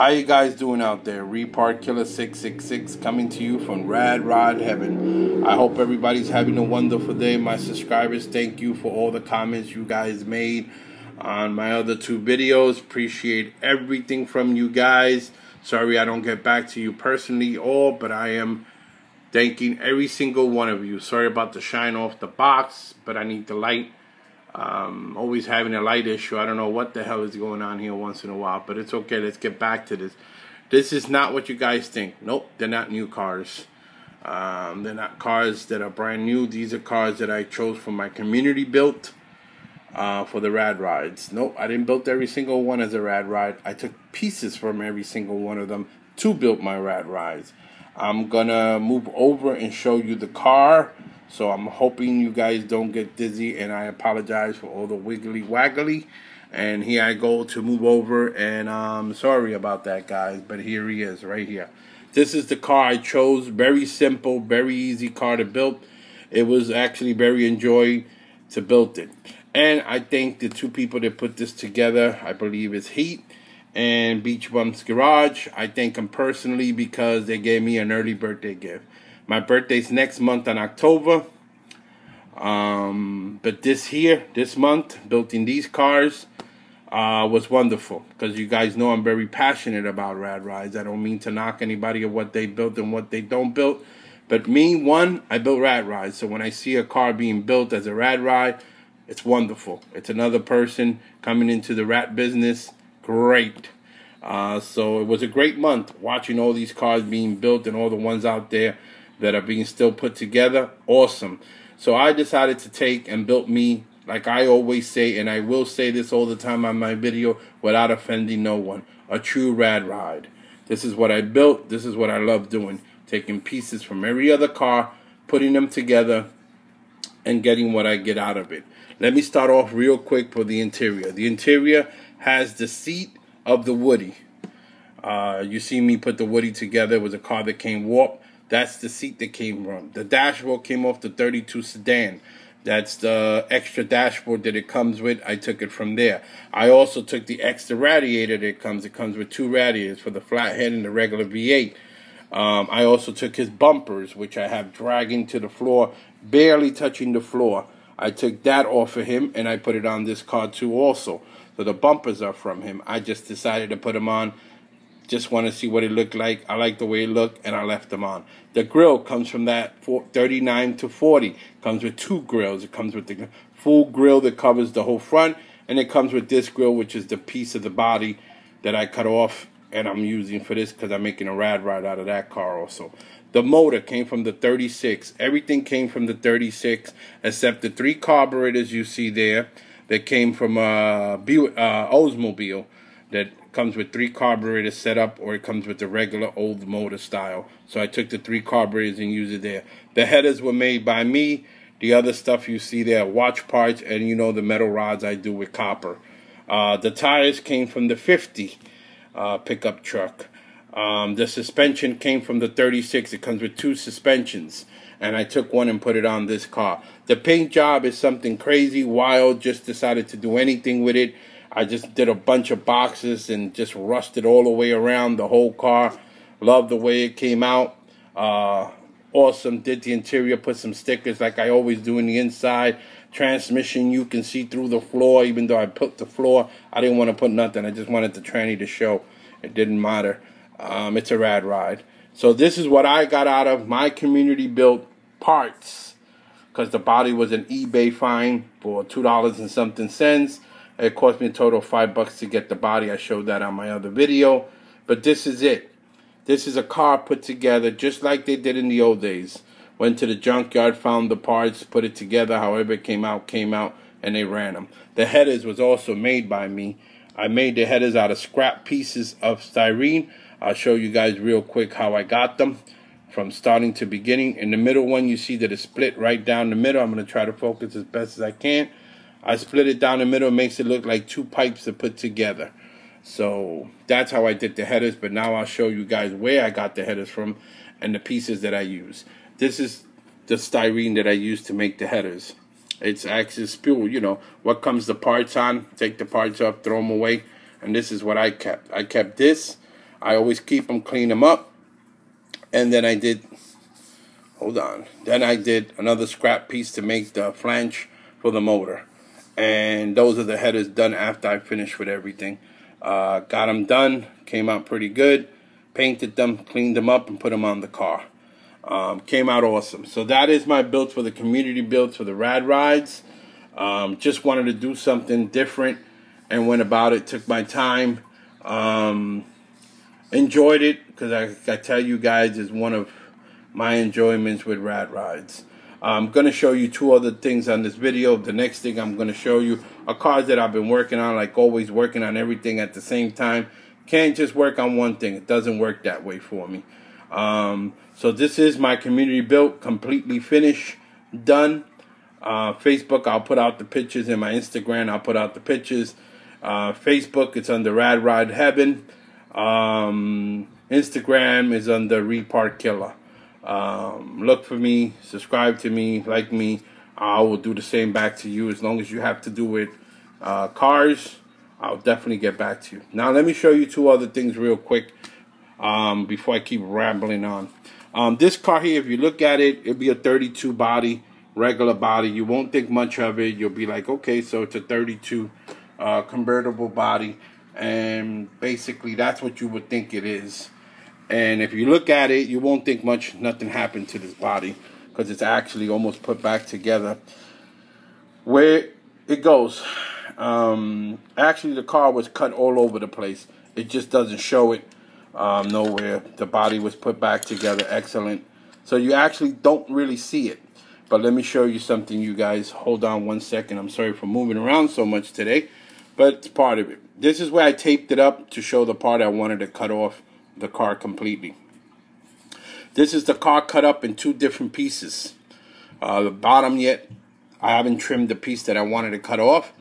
How you guys doing out there? Repart Killer 666 coming to you from RAT.ROD.HEAVEN. I hope everybody's having a wonderful day. My subscribers, thank you for all the comments you guys made on my other two videos. Appreciate everything from you guys. Sorry I don't get back to you personally all, but I am thanking every single one of you. Sorry about the shine off the box, but I need the light. Always having a light issue. I don't know what the hell is going on here once in a while, but it's okay. Let's get back to this. This is not what you guys think. Nope, they're not new cars. They're not cars that are brand new. These are cars that I chose from my community built for the rad rides. Nope, I didn't build every single one as a rad ride. I took pieces from every single one of them to build my rad rides. I'm gonna move over and show you the car. So I'm hoping you guys don't get dizzy, and I apologize for all the wiggly waggly. And here I go to move over, and I'm sorry about that, guys, but here he is, right here. This is the car I chose. Very simple, very easy car to build. It was actually very enjoyed to build it. And I think the two people that put this together, I believe it's Heat and Beach Bumps Garage. I thank them personally because they gave me an early birthday gift. My birthday's next month in October. But this month, building these cars was wonderful. Because you guys know I'm very passionate about rad rides. I don't mean to knock anybody of what they built and what they don't build. But me, I built rad rides. So when I see a car being built as a rad ride, it's wonderful. It's another person coming into the rat business. Great. So it was a great month watching all these cars being built and all the ones out there that are being still put together. Awesome. So I decided to take and build me, like I always say, and I will say this all the time on my video without offending no one, a true rad ride. This is what I built. This is what I love doing. Taking pieces from every other car, putting them together, and getting what I get out of it. Let me start off real quick for the interior. The interior has the seat of the Woody. You see me put the Woody together. It was a car that came warped. That's the seat that came from. The dashboard came off the 32 sedan. That's the extra dashboard that it comes with. I took it from there. I also took the extra radiator that it comes. It comes with two radiators for the flathead and the regular V8. I also took his bumpers, which I have dragging to the floor, barely touching the floor. I took that off of him, and I put it on this car too also. So the bumpers are from him. I just decided to put them on. Just want to see what it looked like. I like the way it looked, and I left them on. The grill comes from that 39 to 40. Comes with two grills. It comes with the full grill that covers the whole front, and it comes with this grill, which is the piece of the body that I cut off, and I'm using for this because I'm making a rad ride out of that car also. The motor came from the 36. Everything came from the 36, except the 3 carburetors you see there that came from Oldsmobile that comes with 3 carburetors set up, or it comes with the regular old motor style. So I took the 3 carburetors and used it there. The headers were made by me. The other stuff you see there, watch parts, and you know the metal rods I do with copper. The tires came from the 50 pickup truck. The suspension came from the 36. It comes with 2 suspensions, and I took one and put it on this car. The paint job is something crazy, wild. Just decided to do anything with it. I just did a bunch of boxes and just rusted all the way around the whole car. Love the way it came out. Awesome. Did the interior, put some stickers like I always do in the inside. Transmission, you can see through the floor, even though I put the floor. I didn't want to put nothing. I just wanted the tranny to show. It didn't matter. It's a rad ride. So this is what I got out of my community built parts. Because the body was an eBay find for $2 and something cents. It cost me a total of $5 to get the body. I showed that on my other video. But this is it. This is a car put together just like they did in the old days. Went to the junkyard, found the parts, put it together. However it came out, and they ran them. The headers was also made by me. I made the headers out of scrap pieces of styrene. I'll show you guys real quick how I got them from starting to beginning. In the middle one, you see that it's split right down the middle. I'm going to try to focus as best as I can. I split it down the middle. It makes it look like 2 pipes are put together. So that's how I did the headers. But now I'll show you guys where I got the headers from and the pieces that I use. This is the styrene that I use to make the headers. It's actually spool, you know, what comes the parts on. Take the parts off, throw them away. And this is what I kept. I kept this. I always keep them, clean them up. And then I did, then I did another scrap piece to make the flange for the motor. And those are the headers done after I finished with everything. Got them done, came out pretty good. Painted them, cleaned them up, and put them on the car. Came out awesome. So that is my build for the community build for the Rad Rides. Just wanted to do something different and went about it, took my time. Enjoyed it, because I tell you guys, it's one of my enjoyments with Rad Rides. I'm going to show you two other things on this video. The next thing I'm going to show you are cars that I've been working on, like always working on everything at the same time. Can't just work on one thing. It doesn't work that way for me. So this is my community built, completely finished, done. Facebook, I'll put out the pictures. In my Instagram, I'll put out the pictures. Facebook, it's under RAT.ROD.HEAVEN. Instagram is under Repart Killer. Look for me, subscribe to me, like me. I will do the same back to you. As long as you have to do with cars, I'll definitely get back to you. Now let me show you two other things real quick before I keep rambling on. This car here, if you look at it, it'll be a 32 body, regular body. You won't think much of it. You'll be like, okay, so it's a 32 convertible body, and basically that's what you would think it is. And if you look at it, you won't think much, nothing happened to this body, because it's actually almost put back together. Where it goes, actually the car was cut all over the place. It just doesn't show it nowhere. The body was put back together, excellent. So you actually don't really see it. But let me show you something, you guys. Hold on one second. I'm sorry for moving around so much today, but it's part of it. This is where I taped it up to show the part I wanted to cut off the car completely. This is the car cut up in two different pieces. The bottom yet, I haven't trimmed the piece that I wanted to cut off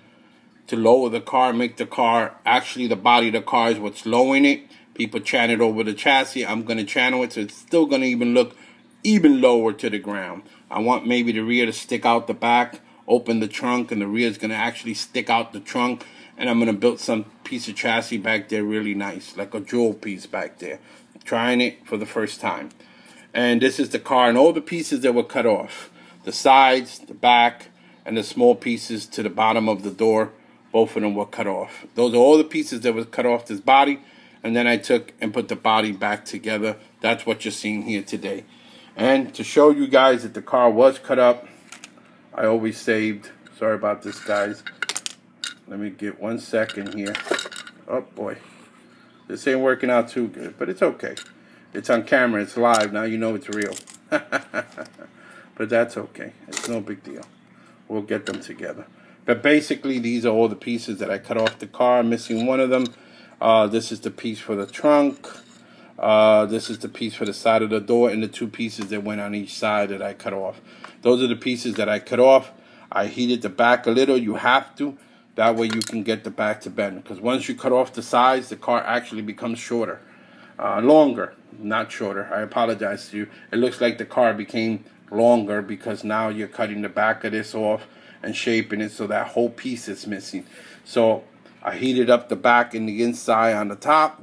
to lower the car, make the car, actually the body of the car is what's lowering it. People chant it over the chassis. I'm going to channel it so it's still going to even look even lower to the ground. I want maybe the rear to stick out the back, open the trunk, and the rear is going to actually stick out the trunk. And I'm going to build some piece of chassis back there really nice, like a jewel piece back there. Trying it for the first time. And this is the car and all the pieces that were cut off. The sides, the back, and the small pieces to the bottom of the door. Both of them were cut off. Those are all the pieces that were cut off this body. And then I took and put the body back together. That's what you're seeing here today. And to show you guys that the car was cut up, I always saved. Sorry about this, guys. Let me get 1 second here. Oh, boy. This ain't working out too good, but it's okay. It's on camera. It's live. Now you know it's real. But that's okay. It's no big deal. We'll get them together. But basically, these are all the pieces that I cut off the car. I'm missing one of them. This is the piece for the trunk. This is the piece for the side of the door, and the two pieces that went on each side that I cut off. Those are the pieces that I cut off. I heated the back a little. You have to. That way you can get the back to bend. Because once you cut off the sides, the car actually becomes shorter. Longer, not shorter. I apologize to you. It looks like the car became longer because now you're cutting the back of this off and shaping it so that whole piece is missing. So I heated up the back and the inside on the top,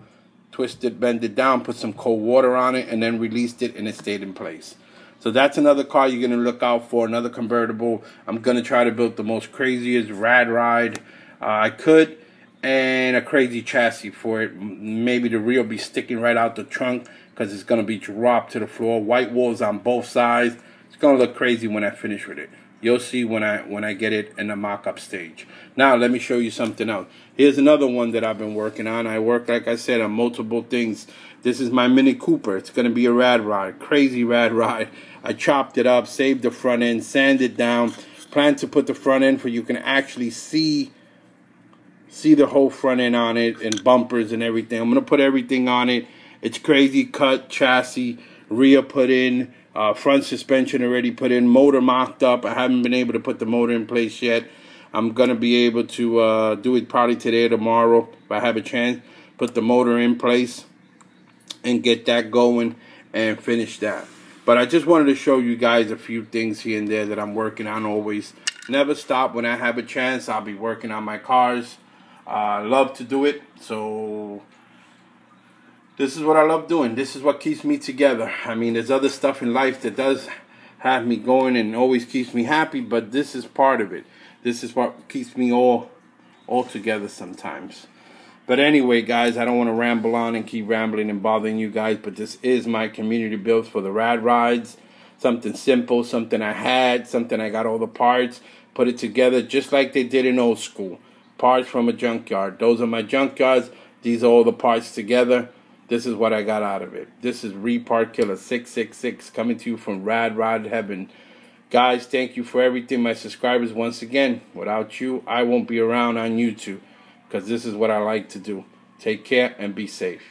twisted, bend it down, put some cold water on it, and then released it, and it stayed in place. So that's another car you're going to look out for, another convertible. I'm going to try to build the most craziest rad ride I could, and a crazy chassis for it. Maybe the rear will be sticking right out the trunk because it's going to be dropped to the floor. White walls on both sides. It's going to look crazy when I finish with it. You'll see when I get it in the mock-up stage. Now, let me show you something else. Here's another one that I've been working on. I work, like I said, on multiple things. This is my Mini Cooper. It's going to be a rad ride, crazy rad ride. I chopped it up, saved the front end, sanded it down. Plan to put the front end where you can actually see the whole front end on it and bumpers and everything. I'm going to put everything on it. It's crazy cut, chassis, rear put in. Front suspension already put in, motor mocked up. I haven't been able to put the motor in place yet. I'm going to be able to do it probably today or tomorrow if I have a chance. Put the motor in place and get that going and finish that. But I just wanted to show you guys a few things here and there that I'm working on always. Never stop. When I have a chance, I'll be working on my cars. I love to do it. So This is what I love doing. This is what keeps me together. I mean, there's other stuff in life that does have me going and always keeps me happy, but this is part of it. This is what keeps me all together sometimes. But anyway, guys, I don't want to ramble on and keep rambling and bothering you guys, but this is my community build for the Rad Rides. Something simple, something I had, something I got all the parts, put it together just like they did in old school. Parts from a junkyard. Those are my junkyards. These are all the parts together. This is what I got out of it. This is Repart Killer 666 coming to you from RAT.ROD.HEAVEN. Guys, thank you for everything. My subscribers, once again, without you, I won't be around on YouTube because this is what I like to do. Take care and be safe.